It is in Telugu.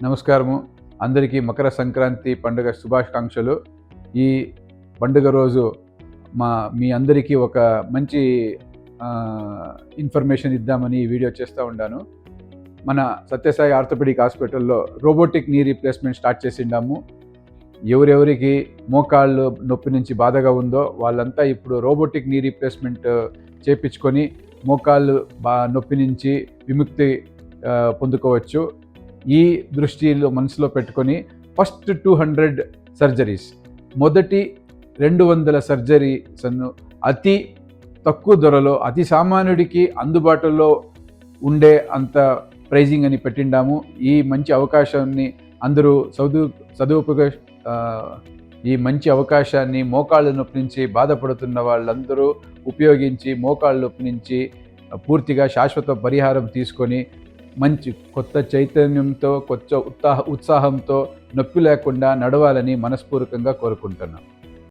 నమస్కారము. అందరికీ మకర సంక్రాంతి పండుగ శుభాకాంక్షలు. ఈ పండుగ రోజు మీ అందరికీ ఒక మంచి ఇన్ఫర్మేషన్ ఇద్దామని ఈ వీడియో చేస్తూ ఉన్నాను. మన సత్యసాయి ఆర్థోపెడిక్ హాస్పిటల్లో రోబోటిక్ నీ రీప్లేస్మెంట్ స్టార్ట్ చేసిండాము. ఎవరెవరికి మోకాళ్ళు నొప్పి నుంచి బాధగా ఉందో వాళ్ళంతా ఇప్పుడు రోబోటిక్ నీ రీప్లేస్మెంట్ చేపించుకొని మోకాళ్ళు నొప్పి నుంచి విముక్తి పొందుకోవచ్చు. ఈ దృష్టిలో మనసులో పెట్టుకొని ఫస్ట్ 200 సర్జరీస్, మొదటి 200 సర్జరీస్ను అతి తక్కువ ధరలో అతి సామాన్యుడికి అందుబాటులో ఉండే అంత ప్రైజింగ్ అని పెట్టిండాము. ఈ మంచి అవకాశాన్ని అందరూ ఈ మంచి అవకాశాన్ని మోకాళ్ళ నొప్పి నుంచి బాధపడుతున్న వాళ్ళందరూ ఉపయోగించి మోకాళ్ళ నొప్పి నుంచి పూర్తిగా శాశ్వత పరిహారం తీసుకొని మంచి కొత్త చైతన్యంతో, కొత్త ఉత్సాహంతో నొప్పి లేకుండా నడవాలని మనస్ఫూర్తిగా కోరుకుంటున్నాను.